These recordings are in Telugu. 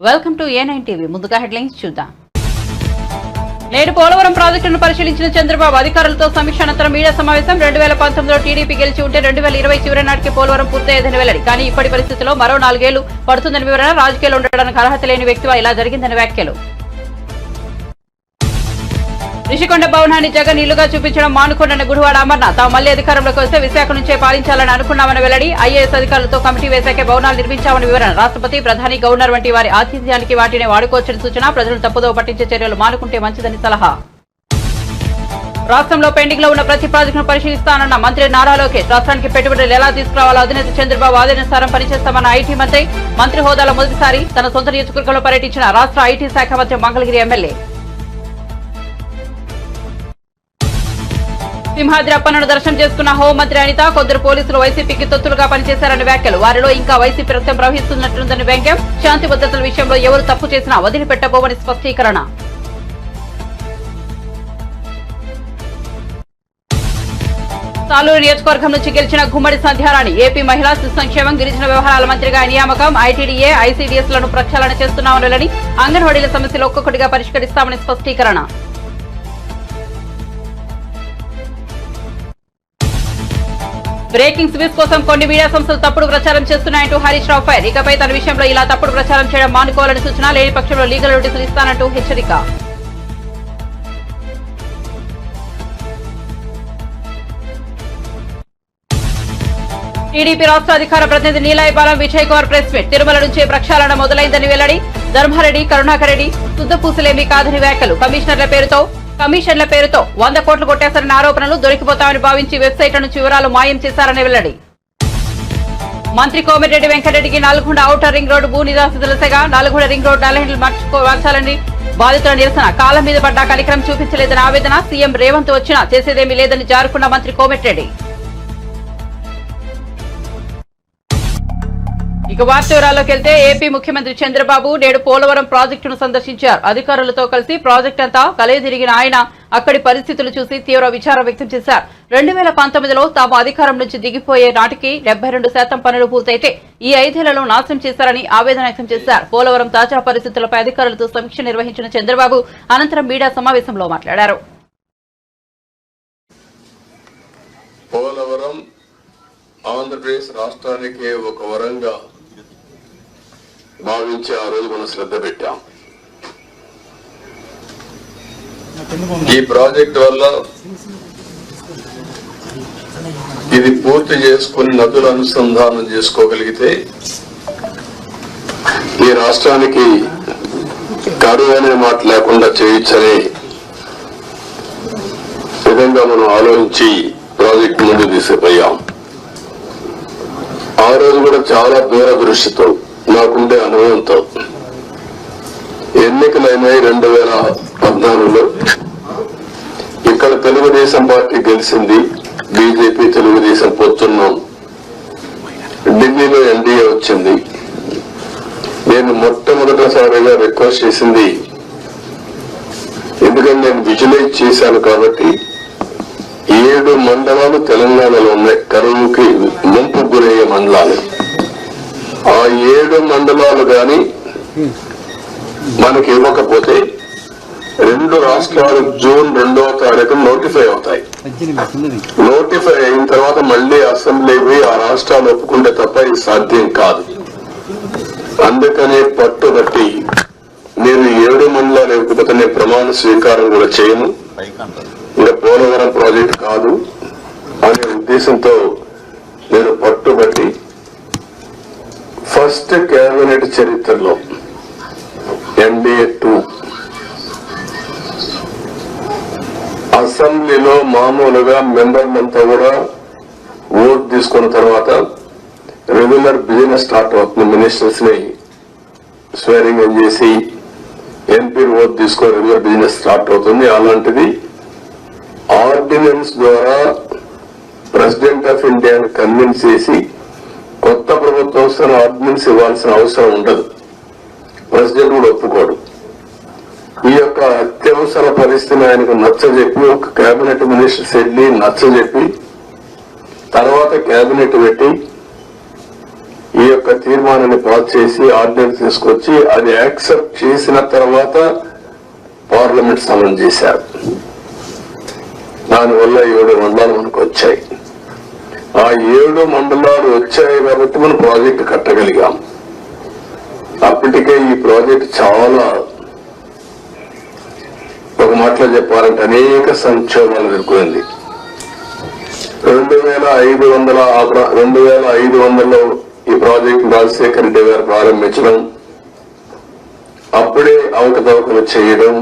Welcome to A9 TV. ముందుగా హెడ్లైన్స్ చూద్దాం. నేడు పోలవరం ప్రాజెక్టును పరిశీలించిన చంద్రబాబు అధికారులతో సమీక్ష అనంతరం మీడియా సమావేశం. 2019లో టీడీపీ గెలిచి ఉంటే 2020 చివరి నాటికి పోలవరం పూర్తయ్యేదని వెల్లడి. కానీ ఇప్పటి పరిస్థితుల్లో మరో 4 ఏళ్లు పడుతుందని వివరణ. రాజకీయాలు ఉండడానికి అర్హత లేని వ్యక్తివా ఇలా జరిగిందని వ్యాఖ్యలు. రిషికొండ భవనాన్ని జగన్ ఇల్లుగా చూపించడం మానుకోండన్న గుడివాడ అమర్నాథ్. తాము మళ్లీ అధికారంలోకి వస్తే విశాఖ నుంచే పాలించాలని అనుకున్నామని వెల్లడి. ఐఏఎస్ అధికారులతో కమిటీ వేశాకే భవనాలు నిర్మించామని వివరణ. రాష్ట్రపతి, ప్రధాని, గవర్నర్ వంటి వారి ఆతిథ్యానికి వాటిని వాడుకోవచ్చని సూచన. ప్రజలను తప్పుదోవ పట్టించే చర్యలు మానుకుంటే మంచిదని సలహా. రాష్ట్రంలో పెండింగ్ లో ఉన్న ప్రతి ప్రాజెక్టును పరిశీలిస్తానన్న మంత్రి నారా లోకేష్. రాష్ట్రానికి పెట్టుబడులు ఎలా తీసుకురావాలో అధినేత చంద్రబాబు ఆదేశానుసారం పనిచేస్తామన్న ఐటీ మంత్రి హోదాలో మొదటిసారి తన సొంత నియోజకవర్గంలో పర్యటించిన రాష్ట్ర ఐటీ శాఖ మంత్రి మంగళగిరి ఎమ్మెల్యే. సింహాద్రి అప్పన్నను దర్శనం చేసుకున్న హోంమంత్రి అనిత. కొందరు పోలీసులు వైసీపీకి తొత్తులుగా పనిచేశారని వ్యాఖ్యలు. వారిలో ఇంకా వైసీపీ రక్తం ప్రవహిస్తున్నట్లుందని వ్యంగ్యం. శాంతి భద్రతల విషయంలో ఎవరు తప్పు చేసినా వదిలిపెట్టబోవని స్పష్టీకరణ. సాలూరు నియోజకవర్గం నుంచి గెలిచిన గుమ్మడి సంధ్యారాణి. ఏపీ మహిళా శిశు సంక్షేమం, గిరిజన వ్యవహారాల మంత్రిగా నియామకం. ఐటీడీఏ, ఐసీడీఎస్ లను ప్రక్షాళన చేస్తున్నామని, అంగన్వాడీల సమస్యలు ఒక్కొక్కటిగా పరిష్కరిస్తామని స్పష్టీకరణ. బ్రేకింగ్ స్విస్ కోసం కొన్ని మీడియా సంస్థలు తప్పుడు ప్రచారం చేస్తున్నాయంటూ హరీష్ రావు ఫైర్. ఇకపై తన విషయంలో ఇలా తప్పుడు ప్రచారం చేయడం మానుకోవాలని సూచన. లేని పక్షంలో లీగల్ నోటీసులు ఇస్తానంటూ హెచ్చరిక. టీడీపీ రాష్ట్ర అధికార ప్రతినిధి నీలాయపాలెం విజయ్ కుమార్ ప్రెస్ మీట్. తిరుమల నుంచే ప్రక్షాళన మొదలైందని వెల్లడి. ధర్మారెడ్డి, కరుణాకర్ రెడ్డి శుద్ధపూసలేమీ కాదని వ్యాఖ్యలు. కమిషన్ల పేరుతో 100 కోట్లు కొట్టేశారన్న ఆరోపణలు. దొరికిపోతామని భావించి వెబ్సైట్ల నుంచి వివరాలు మాయం చేశారని వెల్లడి. మంత్రి కోమిరెడ్డి వెంకటరెడ్డికి నల్గొండ ఔటర్ రింగ్ రోడ్డు భూ నిరాశితుల సెగ. నల్గొండ రింగ్ రోడ్డు నల్లహండ్లు మార్చాలని బాధితుల నిరసన. కాలం మీద పడ్డా కనికరం చూపించలేదని ఆవేదన. సీఎం రేవంత్ వచ్చినా చేసేదేమీ లేదని జారుకున్న మంత్రి కోమిరెడ్డి. ఇక వార్త వివరాల్లోకి వెళ్తే ఏపీ ముఖ్యమంత్రి చంద్రబాబు నేడు పోలవరం ప్రాజెక్టును సందర్శించారు. అధికారులతో కలిసి ప్రాజెక్టు అంతా కలయదిరిగిన ఆయన అక్కడి పరిస్థితులు చూసి తీవ్ర విచారం వ్యక్తం చేశారు. 2019లో తాము అధికారం నుంచి దిగిపోయే నాటికి 72% పనులు పూర్తయితే ఈ 5 ఏళ్లలో నాశనం చేశారని ఆవేదన వ్యక్తం చేశారు. పోలవరం తాజా పరిస్థితులపై అధికారులతో సమీక్ష నిర్వహించిన చంద్రబాబు అనంతరం మీడియా సమావేశంలో మాట్లాడారు. పోలవరం ఆంధ్రప్రదేశ్ రాష్ట్రానికి ఒక వరంగా భావించి ఆ రోజు మనం శ్రద్ధ పెట్టాం. ఈ ప్రాజెక్టు వల్ల ఇది పూర్తి చేసుకుని నదుల అనుసంధానం చేసుకోగలిగితే ఈ రాష్ట్రానికి కరువు అనే మాట లేకుండా చేయొచ్చనే విధంగా మనం ఆలోచించి ప్రాజెక్టు ముందు తీసుకుపోయాం. ఆ రోజు కూడా చాలా దూరదృష్టితో నాకుండే అనుభవంతో ఎన్నికలైనాయి. 2014లో ఇక్కడ తెలుగుదేశం పార్టీ గెలిచింది. బీజేపీ తెలుగుదేశం పొత్తున్నాం. ఢిల్లీలో ఎన్డీఏ వచ్చింది. నేను మొట్టమొదటిసారిగా రిక్వెస్ట్ చేసింది, ఎందుకంటే నేను విజువలైజ్ చేశాను కాబట్టి 7 మండలాలు తెలంగాణలో ఉన్నాయి కరువుకి ముంపు గురయ్యే మండలాలు. ఆ 7 మండలాలు గాని మనకి ఇవ్వకపోతే 2 రాష్ట్రాలు జూన్ 2వ తారీఖున నోటిఫై అవుతాయి. నోటిఫై అయిన తర్వాత మళ్లీ అసెంబ్లీకి ఆ రాష్ట్రాలు ఒప్పుకుంటే తప్ప ఇది సాధ్యం కాదు. అందుకనే పట్టుబట్టి నేను 7 మండలాలు ఇవ్వకపోతే నేను ప్రమాణ స్వీకారం కూడా చేయను, ఇంకా పోలవరం ప్రాజెక్ట్ కాదు అనే ఉద్దేశంతో నేను పట్టుబట్టి ఫస్ట్ కేబినెట్ చరిత్రలో ఎన్డీఏ 2 అసెంబ్లీలో మామూలుగా మెంబర్లంతా కూడా ఓట్ తీసుకున్న తర్వాత రెగ్యులర్ బిజినెస్ స్టార్ట్ అవుతుంది. మినిస్టర్స్ ని స్వేరింగ్ ఇన్ చేసి ఎంపీ ఓట్ తీసుకొని రెగ్యులర్ బిజినెస్ స్టార్ట్ అవుతుంది. అలాంటిది ఆర్డినెన్స్ ద్వారా ప్రెసిడెంట్ ఆఫ్ ఇండియాని కన్విన్స్ చేసి కొత్త ప్రభుత్వం వస్తున్న ఆర్డినెన్స్ ఇవ్వాల్సిన అవసరం ఉండదు. ప్రెసిడెంట్ కూడా ఒప్పుకోడు. ఈ యొక్క అత్యవసర పరిస్థితిని ఆయనకు నచ్చజెప్పి ఒక కేబినెట్ మినిస్టర్స్ వెళ్ళి నచ్చజెప్పి తర్వాత కేబినెట్ పెట్టి ఈ యొక్క తీర్మానాన్ని పాస్ చేసి ఆర్డినెన్స్ తీసుకొచ్చి అది యాక్సెప్ట్ చేసిన తర్వాత పార్లమెంట్ సమన్ చేశారు. దానివల్ల 7 మండలాలు మనకు వచ్చాయి. ఆ 7 మండలాలు వచ్చాయి కాబట్టి మనం ప్రాజెక్టు కట్టగలిగాం. అప్పటికే ఈ ప్రాజెక్ట్ చాలా, ఒక మాటలో చెప్పాలంటే అనేక సంక్షోభాలు ఎదుర్కొంది. 2500లో ఈ ప్రాజెక్ట్ రాజశేఖర రెడ్డి గారు ప్రారంభించడం, అప్పుడే అవకతవకలు చేయడం,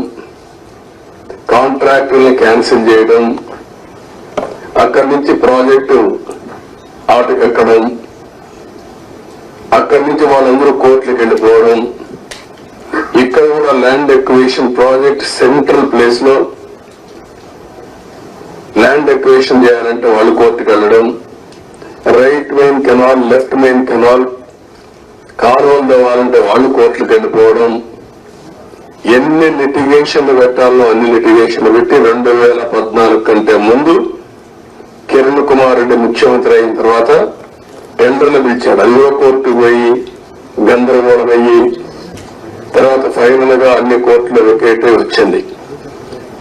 కాంట్రాక్టుల్ని క్యాన్సిల్ చేయడం, అక్కడి నుంచి ప్రాజెక్టు ఆటకెక్కడం, అక్కడి నుంచి వాళ్ళందరూ కోర్టులకు వెళ్ళిపోవడం, ఇక్కడ కూడా land acquisition project central place లో ల్యాండ్ ఎక్విజిషన్ చేయాలంటే వాళ్ళు కోర్టుకు వెళ్ళడం, right main canal, left main canal కాలువలు తవ్వాలంటే వాళ్ళు కోర్టులకు వెళ్ళిపోవడం, ఎన్ని లిటిగేషన్లు పెట్టాలో అన్ని లిటిగేషన్లు పెట్టి 2014 కంటే ముందు కిరణ్ కుమార్ రెడ్డి ముఖ్యమంత్రి అయిన తర్వాత టెండర్లు పిలిచాడు. అయ్యో కోర్టుకు పోయి గందరగోళం అయ్యి తర్వాత ఫైనల్ గా అన్ని కోర్టులు వెకేటే వచ్చింది.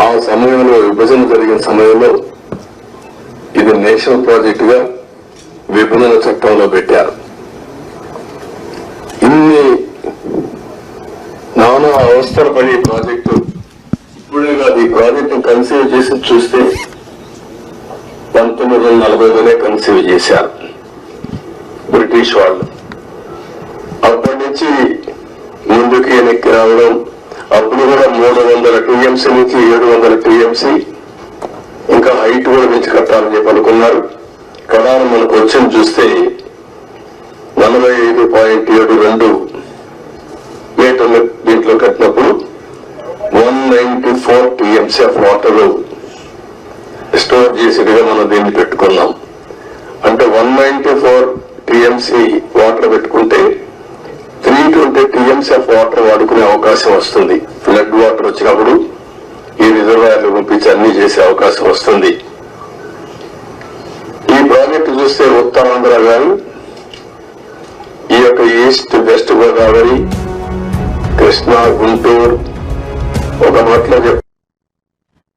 ఆ సమయంలో విభజన జరిగిన సమయంలో ఇది నేషనల్ ప్రాజెక్ట్ గా విభజన చట్టంలో పెట్టారు. ఇన్ని నానా అవస్థలు పడి ప్రాజెక్టు ఇప్పుడే కాదు, ఈ ప్రాజెక్టు కన్సీవ్ చేసి చూస్తే 1940లోనే కన్సీవ్ చేశారు బ్రిటిష్ వాళ్ళు. అప్పటి నుంచి ముందుకు వెనక్కి రావడం, అప్పుడు కూడా 300 టీఎంసీ నుంచి 700 టీఎంసీ ఇంకా హైట్ కూడా పెంచి కట్టాలని చెప్పి అనుకున్నారు. కడాన మనకు వచ్చింది చూస్తే 45.72 మీటర్లు దీంట్లో కట్టినప్పుడు 194 టీఎంసీ ఆఫ్ వాటర్ స్టోర్ చేసేట్టుగా మనం దీన్ని పెట్టుకున్నాం. అంటే 194 టీఎంసీ వాటర్ పెట్టుకుంటే 320 టీఎంసీ ఆఫ్ వాటర్ వాడుకునే అవకాశం వస్తుంది. ఫ్లడ్ వాటర్ వచ్చినప్పుడు ఈ రిజర్వాయర్లు పంపించి అన్ని చేసే అవకాశం వస్తుంది. ఈ ప్రాజెక్టు చూస్తే ఉత్తరాంధ్ర గాని ఈ యొక్క ఈస్ట్ వెస్ట్ గోదావరి, కృష్ణా, గుంటూరు ఒక మాటలో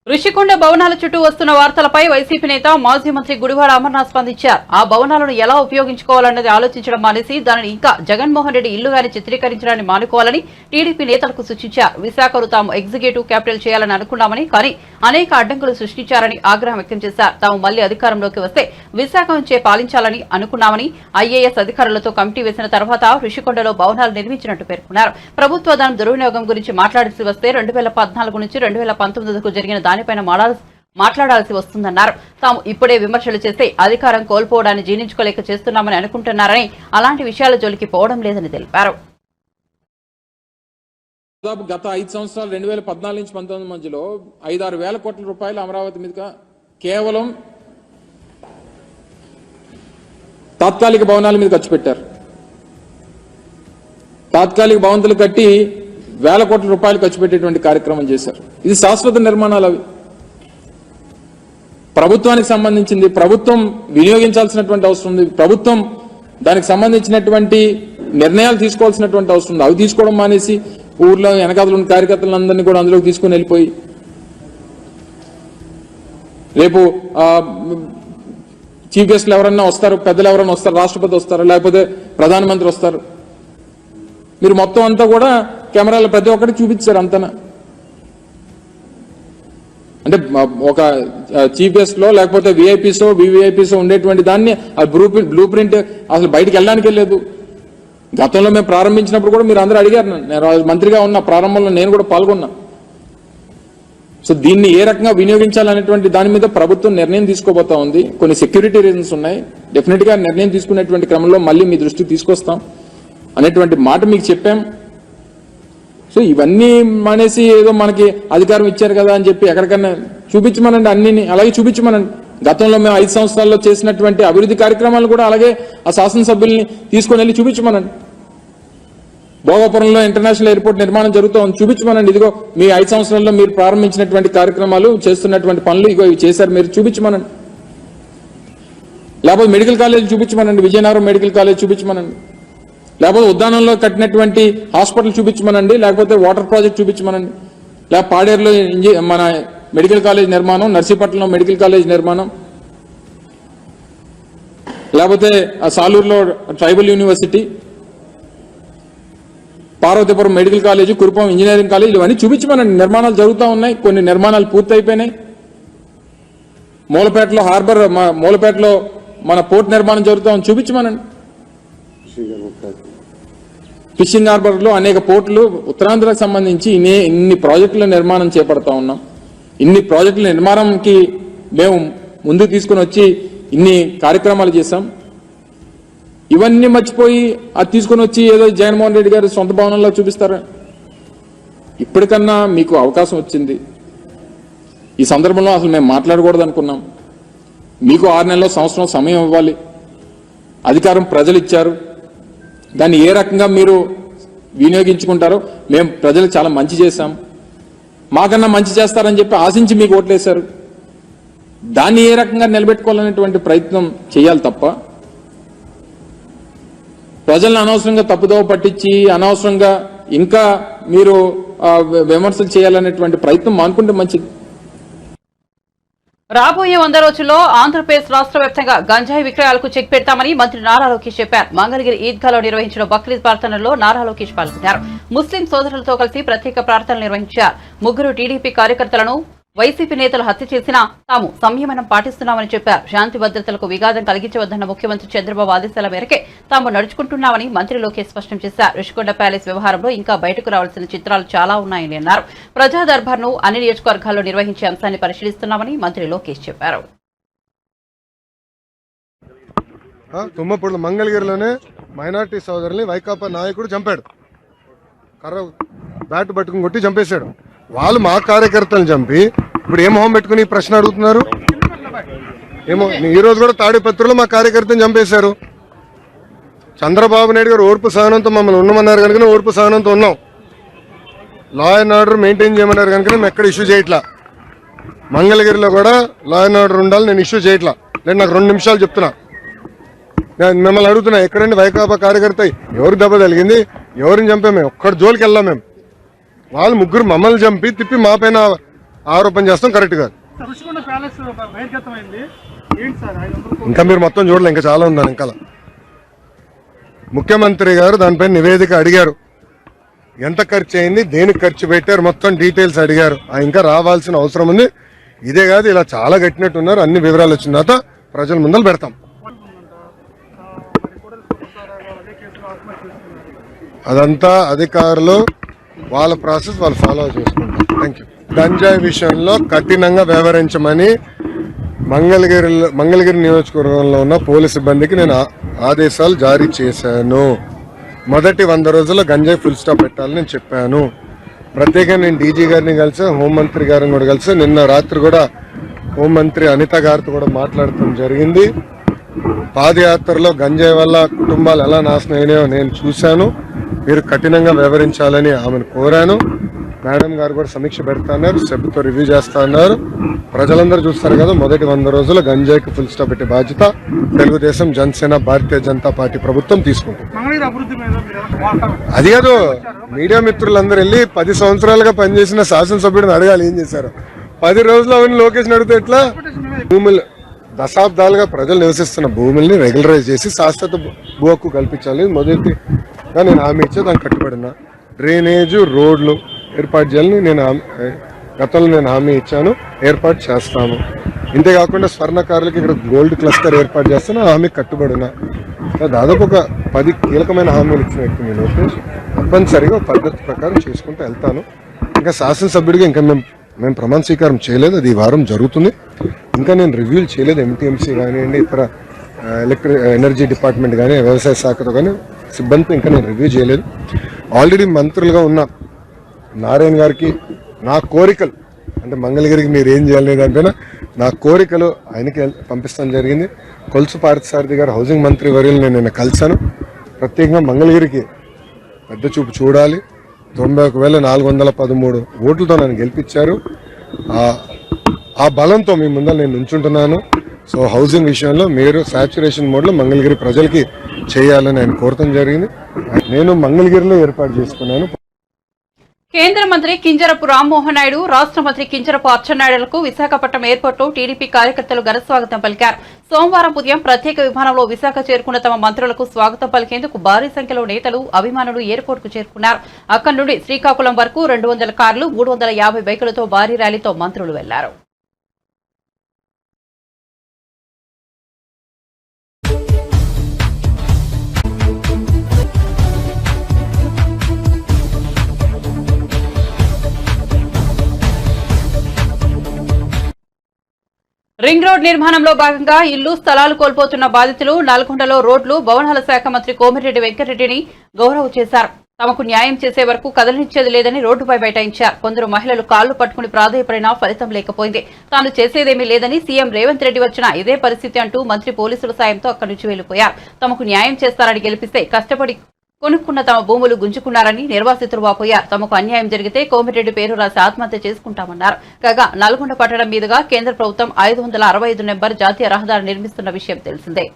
ఋషికొండ భవనాల చుట్టూ వస్తున్న వార్తలపై వైసీపీ నేత మాజీ మంత్రి గుడివాడ అమర్నాథ్ స్పందించారు. ఆ భవనాలను ఎలా ఉపయోగించుకోవాలన్నది ఆలోచించడం మానేసి దానిని ఇంకా జగన్మోహన్ రెడ్డి ఇల్లుగాని చిత్రీకరించడాన్ని మానుకోవాలని టీడీపీ నేతలకు సూచించారు. విశాఖను తాము ఎగ్జిక్యూటివ్ క్యాపిటల్ చేయాలని అనుకున్నామని, కానీ అనేక అడ్డంకులు సృష్టించారని ఆగ్రహం వ్యక్తం చేశారు. తాము మళ్లీ అధికారంలోకి వస్తే విశాఖ నుంచే పాలించాలని అనుకున్నామని, ఐఏఎస్ అధికారులతో కమిటీ వేసిన తర్వాత ఋషికొండలో భవనాలు నిర్మించినట్టు పేర్కొన్నారు. ప్రభుత్వ ధనం దుర్వినియోగం గురించి మాట్లాడాల్సి వస్తే 2014 నుంచి 2019 జరిగిన దానిపైన మాట్లాడాల్సి వస్తుందన్నారు. తాము ఇప్పుడే విమర్శలు చేస్తే అధికారం కోల్పోవడాన్ని జీర్ణించుకోలేక చేస్తున్నామని అనుకుంటున్నారని, అలాంటి విషయాల జోలికి పోవడం లేదని తెలిపారు. గత 5 సంవత్సరాలు 2014 నుంచి 2019 మధ్యలో 5-6 వేల కోట్ల రూపాయలు అమరావతి మీద కేవలం తాత్కాలిక భవనాల మీద ఖర్చు పెట్టారు. తాత్కాలిక భవంతులు కట్టి వేల కోట్ల రూపాయలు ఖర్చు పెట్టేటువంటి కార్యక్రమం చేశారు. ఇది శాశ్వత నిర్మాణాలు. అవి ప్రభుత్వానికి సంబంధించింది, ప్రభుత్వం వినియోగించాల్సినటువంటి అవసరం ఉంది, ప్రభుత్వం దానికి సంబంధించినటువంటి నిర్ణయాలు తీసుకోవాల్సినటువంటి అవసరం ఉంది. అవి తీసుకోవడం మానేసి ఊర్లో వెనకాతలు ఉన్న కార్యకర్తలందరినీ కూడా అందులోకి తీసుకుని వెళ్ళిపోయి రేపు చీఫ్ గెస్ట్లు ఎవరన్నా వస్తారు, పెద్దలు ఎవరన్నా వస్తారు, రాష్ట్రపతి వస్తారు, లేకపోతే ప్రధానమంత్రి వస్తారు, మీరు మొత్తం అంతా కూడా కెమెరాలో ప్రతి ఒక్కటి చూపించారు అంతనా. అంటే ఒక చీఫ్ గెస్ట్ లో లేకపోతే విఐపీసో వివిఐపీసో ఉండేటువంటి దాన్ని ఆ బ్లూ ప్రింట్ అసలు బయటికి వెళ్ళడానికి లేదు. గతంలో మేము ప్రారంభించినప్పుడు కూడా మీరు అందరూ అడిగారు, నేను మంత్రిగా ఉన్న ప్రారంభంలో నేను కూడా పాల్గొన్నా. సో దీన్ని ఏ రకంగా వినియోగించాలనేటువంటి దాని మీద ప్రభుత్వం నిర్ణయం తీసుకోబోతా ఉంది. కొన్ని సెక్యూరిటీ రీజన్స్ ఉన్నాయి. డెఫినెట్ గా నిర్ణయం తీసుకునేటువంటి క్రమంలో మళ్ళీ మీ దృష్టికి తీసుకొస్తాం అనేటువంటి మాట మీకు చెప్పాం. సో ఇవన్నీ మానేసి ఏదో మనకి అధికారం ఇచ్చారు కదా అని చెప్పి ఎక్కడికన్నా చూపించమనండి, అన్నిని అలాగే చూపించమనండి. గతంలో మేము 5 సంవత్సరాల్లో చేసినటువంటి అభివృద్ధి కార్యక్రమాలు కూడా అలాగే ఆ శాసనసభ్యుల్ని తీసుకొని వెళ్ళి చూపించమనండి. భోగాపురంలో ఇంటర్నేషనల్ ఎయిర్పోర్ట్ నిర్మాణం జరుగుతోంది, చూపించమనండి. ఇదిగో మీ 5 సంవత్సరాల్లో మీరు ప్రారంభించినటువంటి కార్యక్రమాలు, చేస్తున్నటువంటి పనులు ఇగో ఇవి చేశారు, మీరు చూపించమనండి. లేకపోతే మెడికల్ కాలేజ్ చూపించమనండి, విజయనగరం మెడికల్ కాలేజ్ చూపించమనండి. లేకపోతే ఉద్యానంలో కట్టినటువంటి హాస్పిటల్ చూపించమనండి, లేకపోతే వాటర్ ప్రాజెక్ట్ చూపించమనండి, లేకపోతే పాడేరులో మన మెడికల్ కాలేజ్ నిర్మాణం, నర్సీపట్నంలో మెడికల్ కాలేజ్ నిర్మాణం, లేకపోతే సాలూరులో tribal university, Parvathipuram medical college, Kurupam engineering college, ఇవన్నీ చూపించమనండి. నిర్మాణాలు జరుగుతూ ఉన్నాయి, కొన్ని నిర్మాణాలు పూర్తి అయిపోయినాయి. మూలపేటలో హార్బర్, మూలపేటలో మన పోర్ట్ నిర్మాణం జరుగుతామని చూపించమనండి. ఫిషింగ్ హార్బర్ లో అనేక పోర్టులు ఉత్తరాంధ్రకు సంబంధించి ఇన్ని ప్రాజెక్టుల నిర్మాణం చేపడతా ఉన్నాం. ఇన్ని ప్రాజెక్టుల నిర్మాణంకి మేము ముందుకు తీసుకుని వచ్చి ఇన్ని కార్యక్రమాలు చేశాం. ఇవన్నీ మర్చిపోయి అది తీసుకుని వచ్చి ఏదో జగన్మోహన్ రెడ్డి గారు సొంత భవనంలో చూపిస్తారా? ఇప్పటికన్నా మీకు అవకాశం వచ్చింది. ఈ సందర్భంలో అసలు మేము మాట్లాడకూడదు అనుకున్నాం. మీకు 6 నెలల సంవత్సరం సమయం ఇవ్వాలి. అధికారం ప్రజలు ఇచ్చారు, దాన్ని ఏ రకంగా మీరు వినియోగించుకుంటారో. మేము ప్రజలకు చాలా మంచి చేశాం, మాకన్నా మంచి చేస్తారని చెప్పి ఆశించి మీకు ఓట్లేశారు. దాన్ని ఏ రకంగా నిలబెట్టుకోవాలనేటువంటి ప్రయత్నం చేయాలి తప్ప ప్రజలను అనవసరంగా తప్పుదోవ పట్టించి అనవసరంగా ఇంకా మీరు విమర్శలు చేయాలనేటువంటి ప్రయత్నం మానుకుంటే మంచిది. రాబోయే 100 రోజుల్లో ఆంధ్రప్రదేశ్ రాష్ట్ర వ్యాప్తంగా గంజాయి విక్రయాలకు చెక్ పెడతామని మంత్రి నారా లోకేష్ చెప్పారు. మంగళగిరి ఈద్గాలో నిర్వహించిన బక్రీద్ ప్రార్థనలో నారా లోకేష్ పాల్గొన్నారు. ముస్లిం సోదరులతో కలిసి ప్రత్యేక ప్రార్థనలు నిర్వహించారు. 3 టీడీపీ కార్యకర్తలను వైసీపీ నేతలు హత్య చేసినా తాము సంయమనం పాటిస్తున్నామని చెప్పారు. శాంతి భద్రతలకు విఘాతం కలిగించవద్దన్న ముఖ్యమంత్రి చంద్రబాబు ఆదేశాల మేరకే తాము నడుచుకుంటున్నామని మంత్రి లోకేష్ స్పష్టం చేశారు. రుషికొండ ప్యాలెస్ వ్యవహారంలో ఇంకా బయటకు రావాల్సిన చిత్రాలు చాలా ఉన్నాయని అన్నారు. ప్రజా దర్బార్ను అన్ని నియోజకవర్గాల్లో నిర్వహించే అంశాన్ని పరిశీలిస్తున్నామని మంత్రి లోకేష్ చెప్పారు. తుమ్మపూడి మంగళగిరిలోనే మైనార్టీ సోదరుల్ని వైకాపా నాయకుడు చంపాడు. కర్ర బ్యాట్ పట్టుకుని కొట్టి చంపేశాడు. వాళ్ళు మా కార్యకర్తలను చంపి ఇప్పుడు ఏ మొహం పెట్టుకుని ఈ ప్రశ్న అడుగుతున్నారు? ఏమో ఈ రోజు కూడా తాడిపత్రిలో మా కార్యకర్తను చంపేశారు. చంద్రబాబు నాయుడు గారు ఓర్పు సహనంతో మమ్మల్ని ఉండమన్నారు కనుక ఓర్పు సహనంతో ఉన్నాం. లా అండ్ ఆర్డర్ మెయింటైన్ చేయమన్నారు కనుక మేము ఎక్కడ ఇష్యూ చేయట్లా. మంగళగిరిలో కూడా లా అండ్ ఆర్డర్ ఉండాలి, నేను ఇష్యూ చేయట్లా. నేను నాకు 2 నిమిషాలు చెప్తున్నా. నేను మిమ్మల్ని అడుగుతున్నా, ఎక్కడండి వైకాపా కార్యకర్త? ఎవరు దెబ్బ తగిలింది? ఎవరిని చంపాము? ఒక్కడి జోలికి వెళ్ళాం మేము. వాళ్ళు 3 మమ్మల్ని చంపి తిప్పి మా పైన ఆరోపణ చేస్తాం కరెక్ట్ కాదు. ఇంకా మీరు మొత్తం చూడలే, ఇంకా చాలా ఉందని. ఇంకా ముఖ్యమంత్రి గారు దానిపైన నివేదిక అడిగారు. ఎంత ఖర్చు అయింది, దేనికి ఖర్చు పెట్టారు, మొత్తం డీటెయిల్స్ అడిగారు. ఇంకా రావాల్సిన అవసరం ఉంది. ఇదే కాదు, ఇలా చాలా కట్టినట్టున్నారు. అన్ని వివరాలు వచ్చిన తర్వాత ప్రజల ముందర పెడతాం. అదంతా అధికారులు వాళ్ళ ప్రాసెస్ వాళ్ళు ఫాలో చేసుకుంటారు. Thank you. గంజాయి విషయంలో కఠినంగా వ్యవహరించమని మంగళగిరి నియోజకవర్గంలో ఉన్న పోలీసు సిబ్బందికి నేను ఆదేశాలు జారీ చేశాను. మొదటి 100 రోజుల్లో గంజాయి ఫుల్ స్టాప్ పెట్టాలని నేను చెప్పాను. ప్రత్యేకంగా నేను డీజీ గారిని కలిసి, హోంమంత్రి గారిని కూడా కలిసి, నిన్న రాత్రి కూడా హోంమంత్రి అనిత గారితో కూడా మాట్లాడటం జరిగింది. పాదయాత్రలో గంజాయి వల్ల కుటుంబాలు ఎలా నాశనం అయినాయో నేను చూశాను. మీరు కఠినంగా వ్యవహరించాలని ఆమెను కోరాను. మేడం గారు కూడా సమీక్ష పెడతాన్నారు, సభ్యుతో రివ్యూ చేస్తా అన్నారు. ప్రజలందరూ చూస్తారు కదా, మొదటి 100 రోజుల్లో గంజాయికి ఫుల్ స్టాప్ పెట్టే బాధ్యత తెలుగుదేశం, జనసేన, భారతీయ జనతా పార్టీ ప్రభుత్వం తీసుకుంటుంది. అది కాదు, మీడియా మిత్రులందరూ వెళ్ళి 10 సంవత్సరాలుగా పనిచేసిన శాసనసభ్యుడిని అడగాలి ఏం చేశారు. 10 రోజులు అవన్నీ లోకేష్ అడిగితే ఎట్లా? భూములు దశాబ్దాలుగా ప్రజలు నివసిస్తున్న భూముల్ని రెగ్యులరైజ్ చేసి శాశ్వత భూ హక్కు కల్పించాలి. మొదటిగా నేను హామీ ఇచ్చే దానికి కట్టుబడినా. డ్రైనేజు, రోడ్లు ఏర్పాటు చేయాలని గతంలో నేను హామీ ఇచ్చాను, ఏర్పాటు చేస్తాను. ఇంతేకాకుండా స్వర్ణకారులకి ఇక్కడ గోల్డ్ క్లస్టర్ ఏర్పాటు చేస్తాను, హామీ కట్టుబడినా. దాదాపు ఒక 10 కీలకమైన హామీలు ఇచ్చిన వ్యక్తి నేను. లోకేష్ తప్పనిసరిగా పద్ధతి ప్రకారం చేసుకుంటూ వెళ్తాను. ఇంకా శాసనసభ్యుడిగా ఇంకా మేము ప్రమాణ స్వీకారం చేయలేదు, అది ఈ వారం జరుగుతుంది. ఇంకా నేను రివ్యూలు చేయలేదు. ఎంటీఎంసీ కానివ్వండి, ఇతర ఎనర్జీ డిపార్ట్మెంట్ కానీ, వ్యవసాయ శాఖతో కానీ సిబ్బందితో ఇంకా నేను రివ్యూ చేయలేదు. ఆల్రెడీ మంత్రులుగా ఉన్న నారాయణ గారికి నా కోరికలు, అంటే మంగళగిరికి మీరు ఏం చేయాలనే దానిపైన నా కోరికలు ఆయనకి పంపిస్తాం జరిగింది. కొలుసు పార్థసారథి గారు హౌసింగ్ మంత్రి వర్యులు నేను కలిశాను. ప్రత్యేకంగా మంగళగిరికి పెద్ద చూపు చూడాలి. 91,413 ఓట్లతో నన్ను గెలిపించారు. ఆ బలంతో మీ ముందర నేను నుంచుంటున్నాను. సో హౌసింగ్ విషయంలో మీరు సాచ్యురేషన్ మోడ్లో మంగళగిరి ప్రజలకి చేయాలని ఆయన కోరటం జరిగింది. నేను మంగళగిరిలో ఏర్పాటు చేసుకున్నాను. కేంద్ర మంత్రి కింజరపు రామ్మోహన్ నాయుడు, రాష్ట్ర మంత్రి కింజరపు అచ్చెన్నాయుడులకు విశాఖపట్నం ఎయిర్పోర్టులో టీడీపీ కార్యకర్తలు ఘనస్వాగతం పలికారు. సోమవారం ఉదయం ప్రత్యేక విమానంలో విశాఖ చేరుకున్న తమ మంత్రులకు స్వాగతం పలికేందుకు భారీ సంఖ్యలో నేతలు, అభిమానులు ఎయిర్పోర్టుకు చేరుకున్నారు. అక్కడి నుండి శ్రీకాకుళం వరకు 200 కార్లు, 350 బైకులతో భారీ ర్యాలీతో మంత్రులు వెళ్లారు. రింగ్ రోడ్ నిర్మాణంలో భాగంగా ఇల్లు, స్థలాలు కోల్పోతున్న బాధితులు నల్గొండలో రోడ్లు, భవనాల శాఖ మంత్రి కోమిరెడ్డి వెంకటరెడ్డిని గౌరవ్ చేశారు. తమకు న్యాయం చేసే వరకు కదలనిచ్చేది లేదని రోడ్డుపై బైఠాయించారు. కొందరు మహిళలు కాళ్లు పట్టుకుని ప్రాధేయపడినా ఫలితం లేకపోయింది. తాను చేసేదేమీ లేదని సీఎం రేవంత్ రెడ్డి వచ్చినా ఇదే పరిస్థితి అంటూ మంత్రి పోలీసుల సాయంతో అక్కడి నుంచి వెళ్లిపోయారు. తమకు న్యాయం చేస్తారని గెలిపిస్తే కష్టపడి కొనుక్కున్న తమ భూములు గుంజుకున్నారని నిర్వాసితులు వాపోయారు. తమకు అన్యాయం జరిగితే కోమిరెడ్డి పేరు రాసి ఆత్మహత్య చేసుకుంటామన్నారు. కాగా నల్గొండ పట్టణం మీదుగా కేంద్ర ప్రభుత్వం 565 నెంబర్ జాతీయ రహదారి నిర్మిస్తున్న విషయం తెలిసిందే.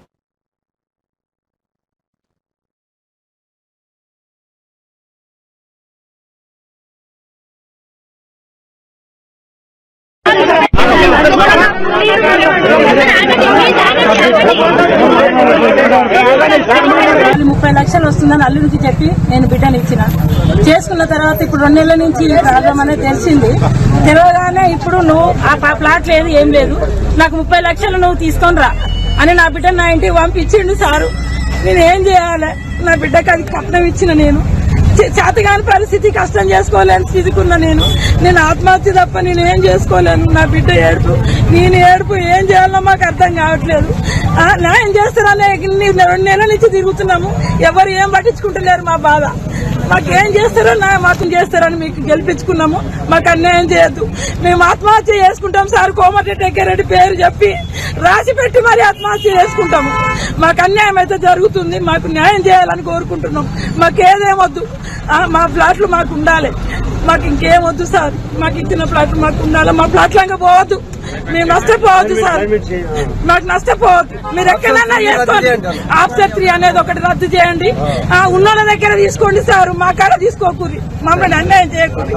$30 లక్షలు వస్తుందని అల్లుడికి చెప్పి నేను బిడ్డని ఇచ్చిన. చేసుకున్న తర్వాత ఇప్పుడు 2 నెలల నుంచి ప్రాబ్లం అనేది తెలిసింది. తెలియగానే ఇప్పుడు నువ్వు ఆ ప్లాట్ లేదు, ఏం లేదు, నాకు 30 లక్షలు నువ్వు తీసుకొని రా అని నా బిడ్డ నా ఇంటికి పంపించిండు సారు. నేను ఏం చేయాలి? నా బిడ్డకి అది కట్నం ఇచ్చిన నేను చేతగాని పరిస్థితి, కష్టం చేసుకోలేని స్థితికున్నా నేను ఆత్మహత్య తప్ప నేను ఏం చేసుకోలేను. నా బిడ్డ ఏడుపు, నేను ఏడుపు, ఏం చేయాలో మాకు అర్థం కావట్లేదు. న్యాయం చేస్తారనే 2 నెలల నుంచి తిరుగుతున్నాము, ఎవరు ఏం పట్టించుకుంటలేరు మా బాధ. మాకేం చేస్తారో మాకు చేస్తారని మీకు గెలిపించుకున్నాము. మాకు అన్యాయం చేయొద్దు, మేము ఆత్మహత్య చేసుకుంటాం సార్. కోమటిరెడ్డి వెంకటరెడ్డి పేరు చెప్పి రాసి పెట్టి మరి ఆత్మహత్య చేసుకుంటాము. మాకు అన్యాయం అయితే జరుగుతుంది, మాకు న్యాయం చేయాలని కోరుకుంటున్నాం. మాకేదేమొద్దు, మా ప్లాట్లు మాకు ఉండాలి, మాకు ఇంకేమొద్దు సార్. మాకు ఇచ్చిన ప్లాట్లు మాకు ఉండాలి, మా ప్లాట్లంగా పోవద్దు, మేము నష్టపోవద్దు సార్, మాకు నష్టపోవద్దు. మీరు ఎక్కడైనా చేసుకోండి, ఆఫ్టర్ 3 అనేది ఒకటి రద్దు చేయండి. ఉన్న దగ్గర తీసుకోండి సార్, మా కాడ తీసుకోకూరి, మమ్మల్ని అన్యాయం చేయకూరి.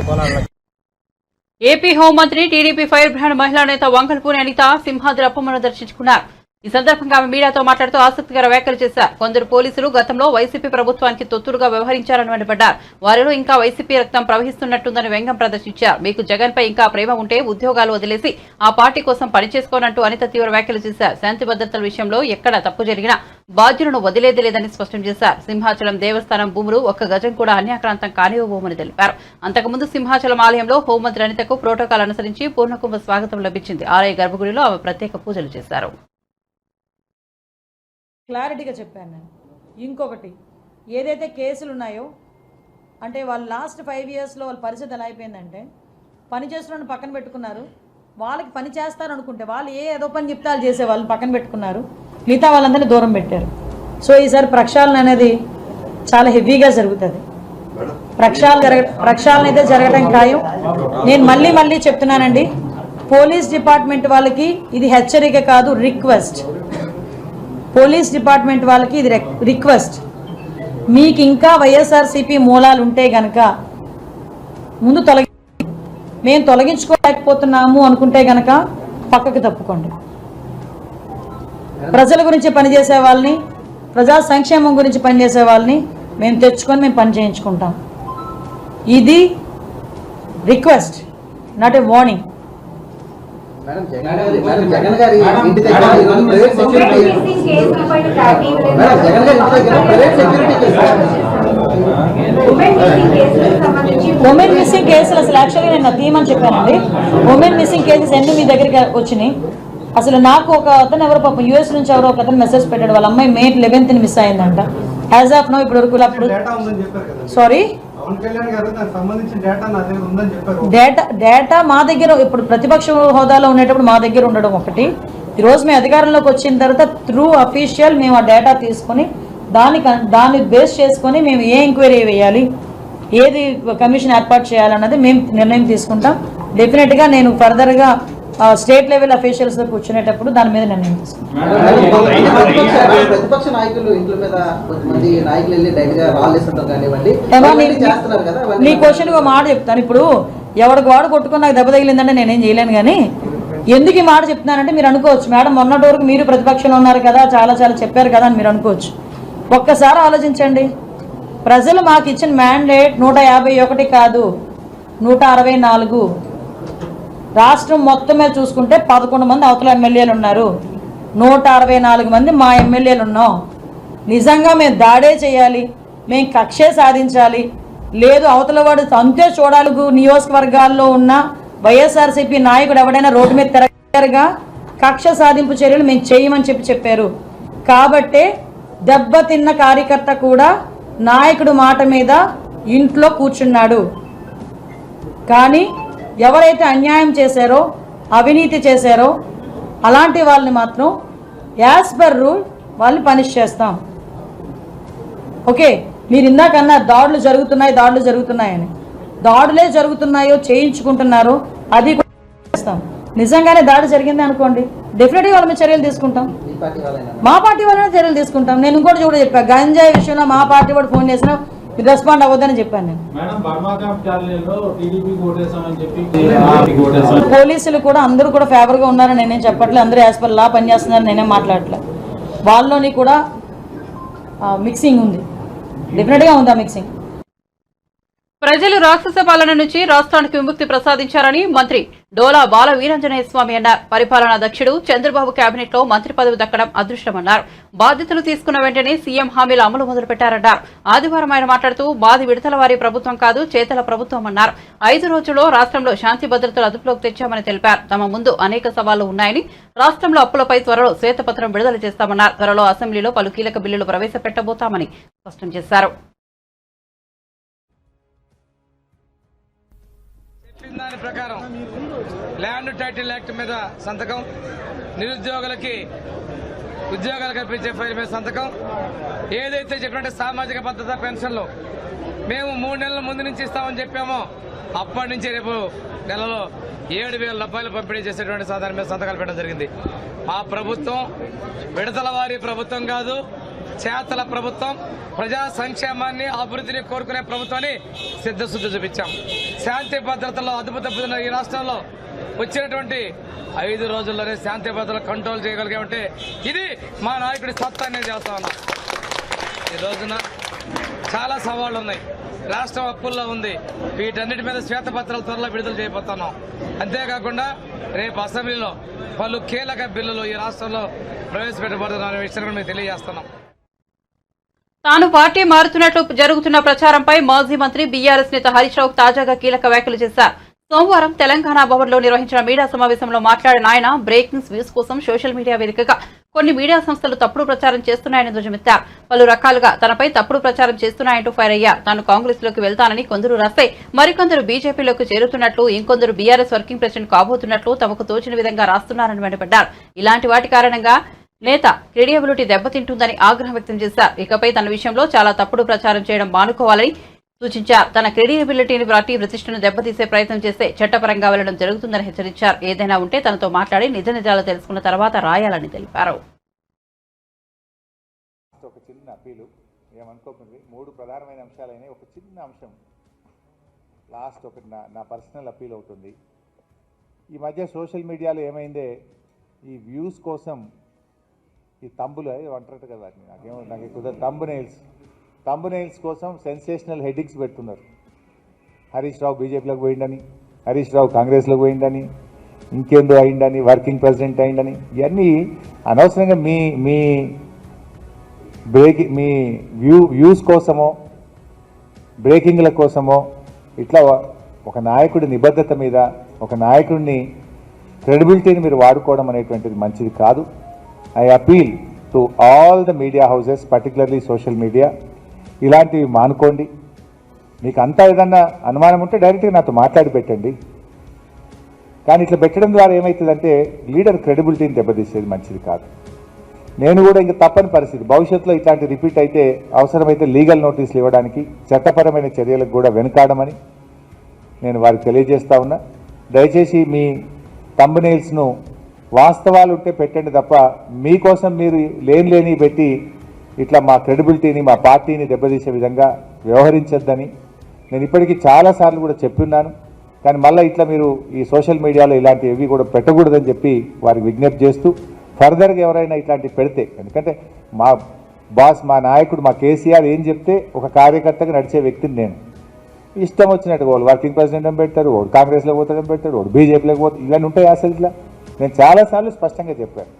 ఏపీ హోంమంత్రి, టీడీపీ ఫైర్ బ్రాండ్ మహిళా నేత వంగల్పూరి అనిత సింహాద్రి అప్పమ్మను దర్శించుకున్నారు. ఈ సందర్భంగా ఆమె మీడియాతో మాట్లాడుతూ ఆసక్తికర వ్యాఖ్యలు చేశారు. కొందరు పోలీసులు గతంలో వైసీపీ ప్రభుత్వానికి తొత్తులుగా వ్యవహరించారని మండిపడ్డారు. వారిలో ఇంకా వైసీపీ రక్తం ప్రవహిస్తున్నట్టుందని వ్యంగ్యం ప్రదర్శించారు. మీకు జగన్ పై ఇంకా ప్రేమ ఉంటే ఉద్యోగాలు వదిలేసి ఆ పార్టీ కోసం పనిచేసుకోనంటూ అనిత తీవ్ర వ్యాఖ్యలు చేశారు. శాంతి భద్రతల విషయంలో ఎక్కడ తప్పు జరిగినా బాధ్యులను వదిలేది లేదని స్పష్టం చేశారు. సింహాచలం దేవస్థానం భూములు 1 గజం కూడా అన్యాక్రాంతం కానివ్వబోమని తెలిపారు. అంతకుముందు సింహాచలం ఆలయంలో హోంమంత్రి అనితకు ప్రోటోకాల్ అనుసరించి పూర్ణకుంభ స్వాగతం లభించింది. ఆలయ గర్భగుడిలో ఆమె ప్రత్యేక పూజలు చేశారు. క్లారిటీగా చెప్పాను నేను. ఇంకొకటి, ఏదైతే కేసులు ఉన్నాయో అంటే వాళ్ళు లాస్ట్ 5 yearsలో వాళ్ళ పరిస్థితి ఎలా అయిపోయిందంటే, పని చేస్తున్న పక్కన పెట్టుకున్నారు. వాళ్ళకి పని చేస్తారు అనుకుంటే వాళ్ళు ఏదో పని చెప్తే వాళ్ళు చేసే వాళ్ళని పక్కన పెట్టుకున్నారు, మిగతా వాళ్ళందరినీ దూరం పెట్టారు. సో ఈసారి ప్రక్షాళన అనేది చాలా హెవీగా జరుగుతుంది. ప్రక్షాళన అయితే జరగడం ఖాయం. నేను మళ్ళీ చెప్తున్నానండి, పోలీస్ డిపార్ట్మెంట్ వాళ్ళకి ఇది హెచ్చరిక కాదు, రిక్వెస్ట్. పోలీస్ డిపార్ట్మెంట్ వాళ్ళకి ఇది రిక్వెస్ట్. మీకు ఇంకా వైఎస్ఆర్సీపీ మూలాలు ఉంటే గనక ముందు మేము తొలగించుకోలేకపోతున్నాము అనుకుంటే గనక పక్కకు తప్పుకోండి. ప్రజల గురించి పనిచేసే వాళ్ళని, ప్రజా సంక్షేమం గురించి పనిచేసే వాళ్ళని మేము తెచ్చుకొని మేము పని చేయించుకుంటాం. ఇది request, not a warning. Women missing కేసులు అసలు యాక్చువల్లీ నేను తీయమని చెప్పానండి. ఉమెన్ మిస్సింగ్ కేసెస్ ఎన్ని మీ దగ్గరికి వచ్చినాయి? అసలు నాకు ఒక అతను ఎవరో పాపం యూఎస్ నుంచి ఎవరో ఒక అతను మెసేజ్ పెట్టాడు, వాళ్ళ అమ్మాయి May 11th మిస్ అయిందంట. యాజ్ ఆఫ్ నో ఇప్పుడు వరకు సారీ డేటా మా దగ్గర ఇప్పుడు ప్రతిపక్ష హోదాలో ఉండేటప్పుడు మా దగ్గర ఉండడం ఒకటి. ఈరోజు మేము అధికారంలోకి వచ్చిన తర్వాత త్రూ అఫీషియల్ మేము ఆ డేటా తీసుకొని దాన్ని బేస్ చేసుకొని మేము ఏ ఎంక్వైరీ వేయాలి, ఏది కమిషన్ ఏర్పాటు చేయాలన్నది మేము నిర్ణయం తీసుకుంటాం. డెఫినెట్గా నేను ఫర్దర్గా స్టేట్ లెవెల్ అఫీషియల్స్తో కూర్చునేటప్పుడు దాని మీద నిర్ణయం తీసుకుంటాం. ప్రతిపక్ష నాయకులు ఇంట్లో మీద కొంతమంది నాయకులు వెళ్ళి డైరెక్ట్ గా రాళ్ళేస్తుంటారు కానివ్వండి చేస్తున్నారు కదా. నీ క్వశ్చన్ ఒక మాట చెప్తాను. ఇప్పుడు ఎవరికి వాడు కొట్టుకుని నాకు దెబ్బ తగిలిందంటే నేనేం చేయలేను. కానీ ఎందుకు ఈ మాట చెప్తున్నానంటే మీరు అనుకోవచ్చు, మేడం మొన్నటి వరకు మీరు ప్రతిపక్షంలో ఉన్నారు కదా, చాలా చాలా చెప్పారు కదా అని మీరు అనుకోవచ్చు. ఒక్కసారి ఆలోచించండి. ప్రజలు మాకు ఇచ్చిన మ్యాండేట్ 151 కాదు, 164. రాష్ట్రం మొత్తం మీద చూసుకుంటే 11 మంది అవతల ఎమ్మెల్యేలు ఉన్నారు, 164 మంది మా ఎమ్మెల్యేలు ఉన్నాం. నిజంగా మేము దాడే చేయాలి, మేము కక్షే సాధించాలి, లేదు అవతల వాడు అంతే చూడాలి, నియోజకవర్గాల్లో ఉన్న వైఎస్ఆర్సీపీ నాయకుడు ఎవడైనా రోడ్డు మీద తిరగగా కక్ష సాధింపు చర్యలు మేము చేయమని చెప్పారు. కాబట్టే దెబ్బతిన్న కార్యకర్త కూడా నాయకుడు మాట మీద ఇంట్లో కూర్చున్నాడు. కానీ ఎవరైతే అన్యాయం చేశారో, అవినీతి చేశారో అలాంటి వాళ్ళని మాత్రం యాజ్ పర్ రూల్ వాళ్ళని పనిష్ చేస్తాం. ఓకే, మీరు ఇందాకన్నా దాడులు జరుగుతున్నాయని. దాడులే జరుగుతున్నాయో చేయించుకుంటున్నారో అది కూడా చేస్తాం. నిజంగానే దాడి జరిగింది అనుకోండి, డెఫినెట్గా వాళ్ళ మీద చర్యలు తీసుకుంటాం. మా పార్టీ వాళ్ళనే చర్యలు తీసుకుంటాం. నేను ఇంకోటి కూడా చెప్పాను, గంజాయి విషయంలో మా పార్టీ వాడు ఫోన్ చేసినా రెస్పాండ్ అవ్వద్దని చెప్పాను నేను. పోలీసులు కూడా అందరూ కూడా ఫేవర్ గా ఉన్నారని నేనేం చెప్పట్లేదు. అందరూ యాజ్ పర్ లా పనిచేస్తున్నారని నేనేం మాట్లాడట్లేదు. వాళ్ళలోని కూడా మిక్సింగ్ ఉంది, డెఫినెట్ గా ఉంది ఆ మిక్సింగ్. ప్రజలు రాక్షస పాలన నుంచి రాష్ట్రానికి విముక్తి ప్రసాదించారని మంత్రి డోలా బాల వీరాంజనేయ స్వామి అన్నారు. పరిపాలనా దక్షుడు చంద్రబాబు కేబినెట్ లో మంత్రి పదవి దక్కడం అదృష్టమన్నారు. బాధ్యతలు తీసుకున్న వెంటనే సీఎం హామీల అమలు మొదలుపెట్టారన్నారు. ఆదివారం ఆయన మాట్లాడుతూ బాది విడతల వారి ప్రభుత్వం కాదు, చేతల ప్రభుత్వం అన్నారు. 5 రోజుల్లో రాష్ట్రంలో శాంతి భద్రతలు అదుపులోకి తెచ్చామని తెలిపారు. తమ ముందు అనేక సవాళ్లు ఉన్నాయని, రాష్ట్రంలో అప్పులపై త్వరలో శ్వేతపత్రం విడుదల చేస్తామన్నారు. త్వరలో అసెంబ్లీలో పలు కీలక బిల్లులు ప్రవేశపెట్టబోతామని స్పష్టం చేశారు. దాని ప్రకారం ల్యాండ్ టైటిల్ యాక్ట్ మీద సంతకం, నిరుద్యోగులకి ఉద్యోగాలు కల్పించే ఫైల్ మీద సంతకం, ఏదైతే చెప్పినట్టు సామాజిక భద్రత పెన్షన్లు మేము 3 నెలల ముందు నుంచి ఇస్తామని చెప్పామో అప్పటి నుంచి రేపు నెలలో 7,000 రూపాయలు పంపిణీ చేసేటువంటి దాని మీద సంతకాలు పెట్టడం జరిగింది. ఆ ప్రభుత్వం విడతల వారి ప్రభుత్వం కాదు, చేతల ప్రభుత్వం. ప్రజా సంక్షేమాన్ని, అభివృద్ధిని కోరుకునే ప్రభుత్వాన్ని సిద్ధశుద్ధి చూపించాం. శాంతి భద్రతలో అదుపు తప్పుతున్న ఈ రాష్ట్రంలో వచ్చినటువంటి 5 రోజుల్లోనే శాంతి భద్రతలు కంట్రోల్ చేయగలిగామంటే ఇది మా నాయకుడి సత్తా అనేది చేస్తా ఉన్నాం. ఈ రోజున చాలా సవాళ్లు ఉన్నాయి. రాష్ట్రం అప్పుల్లో ఉంది. వీటన్నిటి మీద శ్వేతపత్రాలు త్వరలో విడుదల చేయబోతున్నాం. అంతేకాకుండా రేపు అసెంబ్లీలో పలు కీలక బిల్లులు ఈ రాష్ట్రంలో ప్రవేశపెట్టబడుతున్న విషయాన్ని మీకు తెలియజేస్తున్నాం. తాను పార్టీ మారుతున్నట్లు జరుగుతున్న ప్రచారంపై మాజీ మంత్రి బీఆర్ఎస్ నేత హరీష్ రావు తాజాగా కీలక వ్యాఖ్యలు చేశారు. సోమవారం తెలంగాణ భవన్లో నిర్వహించిన మీడియా సమావేశంలో మాట్లాడిన ఆయన బ్రేకింగ్ వ్యూస్ కోసం సోషల్ మీడియా వేదికగా కొన్ని మీడియా సంస్థలు తప్పుడు ప్రచారం చేస్తున్నాయని ధ్వజమెత్తారు. పలు రకాలుగా తనపై తప్పుడు ప్రచారం చేస్తున్నాయంటూ ఫైర్ అయ్యారు. తాను కాంగ్రెస్ లోకి వెళ్తానని కొందరు రాస్తే మరికొందరు బీజేపీలోకి చేరుతున్నట్లు, ఇంకొందరు బీఆర్ఎస్ వర్కింగ్ ప్రెసిడెంట్ కాబోతున్నట్లు తమకు తోచిన విధంగా రాస్తున్నారని మండిపడ్డారు. ఇలాంటి వాటి కారణంగా నేత క్రెడిబిలిటీ దెబ్బతింటుందని ఆగ్రహం వ్యక్తం చేశారు. ఇకపై తన విషయంలో చాలా తప్పుడు ప్రచారం చేయడం మానుకోవాలని సూచించారు. తన క్రెడిబిలిటీని పార్టీ ప్రతిష్టను దెబ్బతీసే ప్రయత్నం చేస్తే చట్టపరంగా వెళ్లడం జరుగుతుందని హెచ్చరించారు. ఏదైనా ఉంటే తనతో మాట్లాడి నిజ నిజాలు తెలుసుకున్న తర్వాత రాయాలని తెలిపారు. ఒక చిన్న అప్పీలు, ఏమనుకోకండి, 3 ప్రధానమైన అంశాలైన ఒక చిన్న అంశం లాస్ట్ ఒకటి నా పర్సనల్ అప్పీల్ అవుతుంది. ఈ మధ్య సోషల్ మీడియాలో ఏమైందే, ఈ వ్యూస్ కోసం ఈ తంబులు అంటారు కదా, నాకు కుదరదు, తంబు నెయిల్స్ కోసం సెన్సేషనల్ హెడ్డింగ్స్ పెడుతున్నారు. హరీష్ రావు బీజేపీలోకి పోయిండని, హరీష్ రావు కాంగ్రెస్లోకి పోయిండని, ఇంకేందో అయిందని, వర్కింగ్ ప్రెసిడెంట్ అయిందని, ఇవన్నీ అనవసరంగా మీ వ్యూస్ కోసమో బ్రేకింగ్ల కోసమో ఇట్లా ఒక నాయకుడి నిబద్ధత మీద, ఒక నాయకుడిని క్రెడిబిలిటీని మీరు వాడుకోవడం అనేటువంటిది మంచిది కాదు. I appeal to all the media houses, particularly social media, ఇలాంటివి మానుకోండి. మీకు అంతా ఏదన్నా అనుమానం ఉంటే డైరెక్ట్గా నాతో మాట్లాడి పెట్టండి. కానీ ఇట్లా పెట్టడం ద్వారా ఏమవుతుందంటే లీడర్ క్రెడిబిలిటీని దెబ్బతీసేది మంచిది కాదు. నేను కూడా ఇంకా తప్పని పరిస్థితి, భవిష్యత్తులో ఇట్లాంటి రిపీట్ అయితే అవసరమైతే లీగల్ నోటీసులు ఇవ్వడానికి, చట్టపరమైన చర్యలకు కూడా వెనుకాడమని నేను వారికి తెలియజేస్తా ఉన్నా. దయచేసి మీ థంబ్నెయిల్స్ను వాస్తవాలు ఉంటే పెట్టండి తప్ప మీకోసం మీరు లేని పెట్టి ఇట్లా మా క్రెడిబిలిటీని మా పార్టీని దెబ్బతీసే విధంగా వ్యవహరించొద్దని నేను ఇప్పటికీ చాలాసార్లు కూడా చెప్పున్నాను. కానీ మళ్ళీ ఇట్లా మీరు ఈ సోషల్ మీడియాలో ఇలాంటివి కూడా పెట్టకూడదని చెప్పి వారికి విజ్ఞప్తి చేస్తూ ఫర్దర్గా ఎవరైనా ఇట్లాంటివి పెడితే, ఎందుకంటే మా బాస్ మా నాయకుడు మా కేసీఆర్ ఏం చెప్తే ఒక కార్యకర్తగా నడిచే వ్యక్తిని నేను. ఇష్టం వచ్చినట్టు వాళ్ళు వర్కింగ్ ప్రెసిడెంట్ అని పెడతారు, వాడు కాంగ్రెస్లో పోతాడని పెడతాడు, వాడు బీజేపీలోకి పోతాడు, ఇవన్నీ ఉంటాయి అసలు ఇట్లా. నేను చాలాసార్లు స్పష్టంగా చెప్పాను,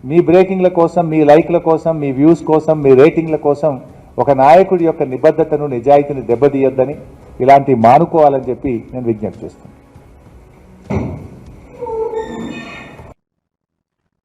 మీ బ్రేకింగ్ల కోసం, మీ లైక్ల కోసం, మీ వ్యూస్ కోసం, మీ రేటింగ్ల కోసం ఒక నాయకుడి యొక్క నిబద్ధతను నిజాయితీని దెబ్బతీయొద్దని, ఇలాంటివి మానుకోవాలని చెప్పి నేను విజ్ఞప్తి చేస్తాను.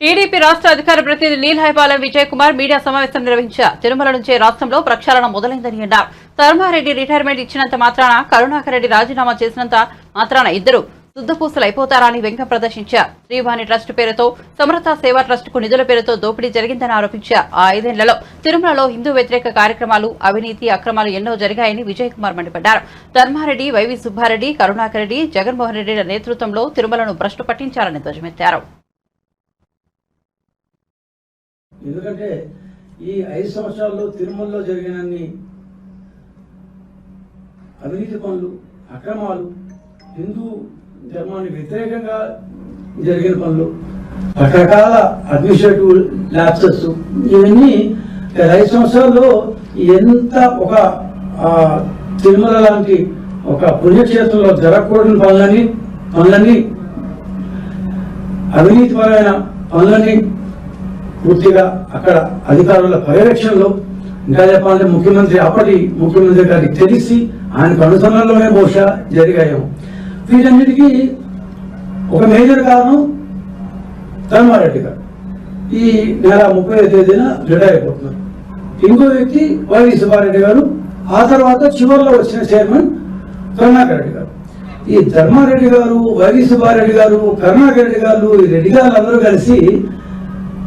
టీడీపీ రాష్ట్ర అధికార ప్రతినిధి నీలహైపాలెం విజయ్ కుమార్ మీడియా సమావేశం నిర్వహించారు. తిరుమల నుంచే రాష్ట్రంలో ప్రక్షాళన మొదలైందని అన్నారు. ధర్మారెడ్డి రిటైర్మెంట్ ఇచ్చినంత మాత్రాన, కరుణాకర్ రెడ్డి రాజీనామా చేసినంత మాత్రాన ఇద్దరు శుద్ధపూసలైపోతారని వ్యంగ్యం ప్రదర్శించారు. శ్రీవాణి ట్రస్ట్ పేరుతో, సమరత సేవా ట్రస్ట్ కు నిధుల పేరుతో దోపిడీ జరిగిందని ఆరోపించారు. ఆ 5 ఏళ్లలో తిరుమలలో హిందూ వ్యతిరేక కార్యక్రమాలు, అవినీతి, అక్రమాలు ఎన్నో జరిగాయని విజయ్ కుమార్ మండిపడ్డారు. ధర్మారెడ్డి, వైవి సుబ్బారెడ్డి, కరుణాకర్ రెడ్డి, జగన్మోహన్ రెడ్డి నేతృత్వంలో తిరుమలను భ్రష్టు పట్టించారని ధ్వజమెత్తారు. ఎందుకంటే ఈ 5 సంవత్సరాల్లో తిరుమలలో జరిగినన్ని అవినీతి పనులు, అక్రమాలు, హిందూ ధర్మానికి వ్యతిరేకంగా జరిగిన పనులు, రకరకాల అడ్మినిస్ట్రేటివ్ ల్యాప్సెస్, ఇవన్నీ 5 సంవత్సరాల్లో ఎంత ఒక తిరుమల లాంటి ఒక పుణ్యక్షేత్రంలో జరగకూడని పనులన్నీ అవినీతిపరమైన పనులన్నీ పూర్తిగా అక్కడ అధికారుల పర్యవేక్షణలో, ఇంకా చెప్పాలంటే అప్పటి ముఖ్యమంత్రి గారికి తెలిసి ఆయనకు అనుసరణలోనే బహుశా జరిగాయేమో. వీటన్నిటికీ ఒక మేజర్ కారణం ధర్మారెడ్డి గారు ఈ నెల 30వ తేదీన రిటైర్ అయిపోతున్నారు. ఇంకో వ్యక్తి వైవి సుబ్బారెడ్డి గారు, ఆ తర్వాత చివరిలో వచ్చిన చైర్మన్ కరుణాకర్ రెడ్డి గారు. ఈ ధర్మారెడ్డి గారు, వైవి సుబ్బారెడ్డి గారు, కరుణాకర్ రెడ్డి గారు, ఈ రెడ్డి గారు అందరూ కలిసి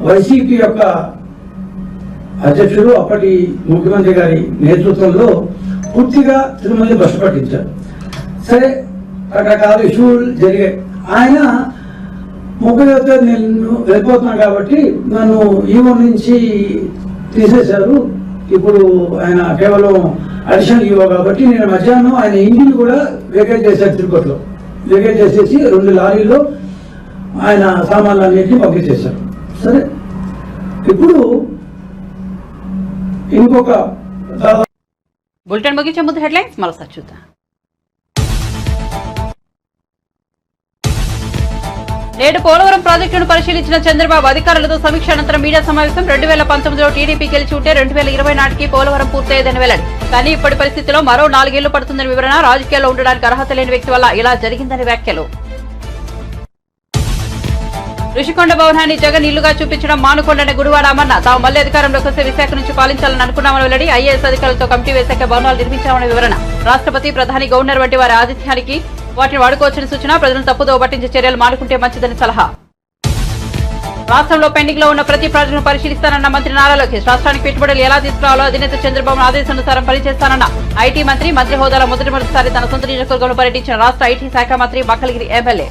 వైసీపీ యొక్క అధ్యక్షుడు అప్పటి ముఖ్యమంత్రి గారి నేతృత్వంలో పూర్తిగా తిరుమలని భ్రష్టు పట్టించారు. సరే, రకరకాల ఇష్యూలు జరిగాయి. ఆయన 30వ తేదీ నేను వెళ్ళిపోతున్నాను కాబట్టి నన్ను ఈవో నుంచి తీసేశారు. ఇప్పుడు ఆయన కేవలం అడిషనల్ ఈవో కాబట్టి నేను మధ్యాహ్నం ఆయన ఇంటిని కూడా వేకేట్ చేశారు. తిరుపతిలో వేకేట్ చేసేసి 2 లారీల్లో ఆయన సామాన్లన్నింటినీ పంపించేశారు. సరే, ఇప్పుడు ఇంకొక బులెటిన్ ముగించే ముందు హెడ్లైన్స్ మరోసారి చూద్దాం. నేడు పోలవరం ప్రాజెక్టును పరిశీలించిన చంద్రబాబు అధికారులతో సమీక్ష అనంతరం మీడియా సమావేశం. 2019లో టీడీపీ గెలిచి ఉంటే 2020 నాటికి పోలవరం పూర్తయ్యేదని వెల్లడి. కానీ ఇప్పటి పరిస్థితిలో మరో 4 ఏళ్లు పడుతుందని వివరణ. రాజకీయాల్లో ఉండడానికి అర్హత లేని వ్యక్తి వల్ల ఇలా జరిగిందని వ్యాఖ్యలు. ఋషికొండ భవనాన్ని జగన్ ఇల్లుగా చూపించడం మానుకోండని గుడివాడ అమర్న. తాము మళ్లీ అధికారంలోకి వస్తే విశాఖ నుంచి పాలించాలని అనుకున్నామని వెల్లడి. ఐఏఎస్ అధికారులతో కమిటీ వేశాక భవనాలు నిర్మించామని వివరణ. రాష్ట్రపతి, ప్రధాని, గవర్నర్ వంటి వారి ఆతిథ్యానికి వాటిని వాడుకోవచ్చని సూచన. ప్రజలను తప్పుదోవ పట్టించే చర్యలు మానుకుంటే మంచిదని సలహా. రాష్ట్రంలో పెండింగ్ లో ఉన్న ప్రతి ప్రాజెక్టును పరిశీలిస్తానన్న మంత్రి నారా లోకేష్. రాష్ట్రానికి పెట్టుబడులు ఎలా తీసుకురావాలో అధినేత చంద్రబాబు ఆదేశానుసారం పనిచేస్తానన్న ఐటీ మంత్రి. మంత్రి హోదాలో మొదటిసారి తన సొంత నియోజకవర్గంలో పర్యటించిన రాష్ట్ర ఐటీ శాఖ మంత్రి మక్కలగిరి ఎమ్మెల్యే.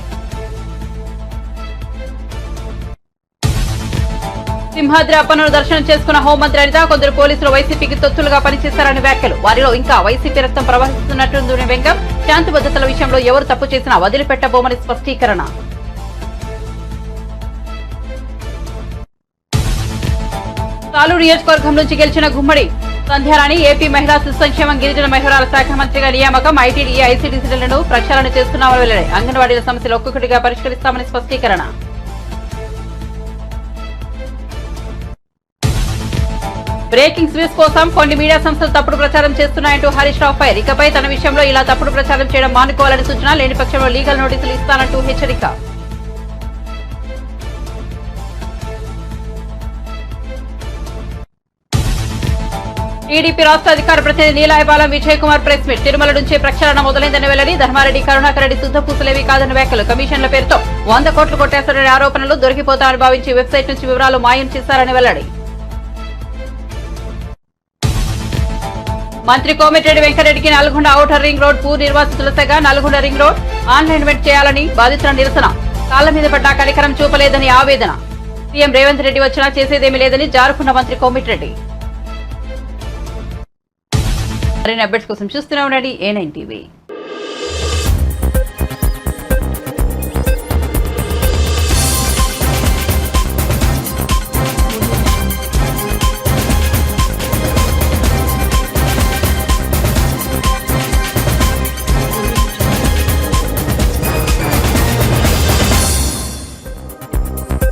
సింహాద్రి అప్పన్నను దర్శనం చేసుకున్న హోంమంత్రి అనిత. కొందరు పోలీసులు వైసీపీకి తొత్తులుగా పనిచేస్తారని వ్యాఖ్యలు. వారిలో ఇంకా వైసీపీ రక్తం ప్రవహిస్తున్నట్టుంది వ్యంగ్యం. శాంతి భద్రతల విషయంలో ఎవరు తప్పు చేసినా వదిలిపెట్టబోమని స్పష్టీకరణ. తాలూరు నియోజకవర్గం నుంచి గెలిచిన గుమ్మడి సంధ్యారాణి. ఏపీ మహిళా శిశు సంక్షేమం, గిరిజన మహిళల శాఖ మంత్రిగా నియామకం. ఐటీడీ, ఐసీడీసీలను ప్రక్షాళన చేస్తున్నామని వెల్లడి. అంగన్వాడీల సమస్యలు ఒక్కొక్కటిగా పరిష్కరిస్తామని స్పష్టీకరణ. బ్రేకింగ్ న్యూస్ కోసం కొన్ని మీడియా సంస్థలు తప్పుడు ప్రచారం చేస్తున్నాయంటూ హరీష్ రావు ఫైర్. ఇకపై తన విషయంలో ఇలా తప్పుడు ప్రచారం చేయడం మానుకోవాలని సూచన. లేని పక్షంలో లీగల్ నోటీసులు ఇస్తానంటూ హెచ్చరిక. టీడీపీ రాష్ట్ర అధికార ప్రతినిధి నీలహైపాలెం విజయ్ కుమార్ ప్రెస్ మీట్. తిరుమల నుంచే ప్రక్షాళన మొదలైందని వెల్లడి. ధర్మారెడ్డి, కరుణాకర్ రెడ్డి శుద్ధపూసలేవి కాదని వ్యాఖ్యలు. కమిషన్ల పేరుతో 100 కోట్లు కొట్టేస్తారనే ఆరోపణలు. దొరికిపోతామని భావించి వెబ్సైట్ నుంచి వివరాలు మాయం చేశారని వెల్లడి. మంత్రి కోమటిరెడ్డి వెంకటరెడ్డికి నల్గొండ ఔటర్ రింగ్ రోడ్ భూ నిర్వాసితుల తెగ. నల్గొండ రింగ్ రోడ్ ఆన్లైన్మెంట్ చేయాలని బాధితుల నిరసన. కాళ్ల మీద పడ్డా కనికరం చూపలేదని ఆవేదన. సీఎం రేవంత్ రెడ్డి వచ్చినా చేసేదేమీ లేదని జారుకున్న మంత్రి కోమిటిరెడ్డి. మరిన్ని అప్డేట్స్ కోసం చూస్తూనే ఉండండి A9 TV.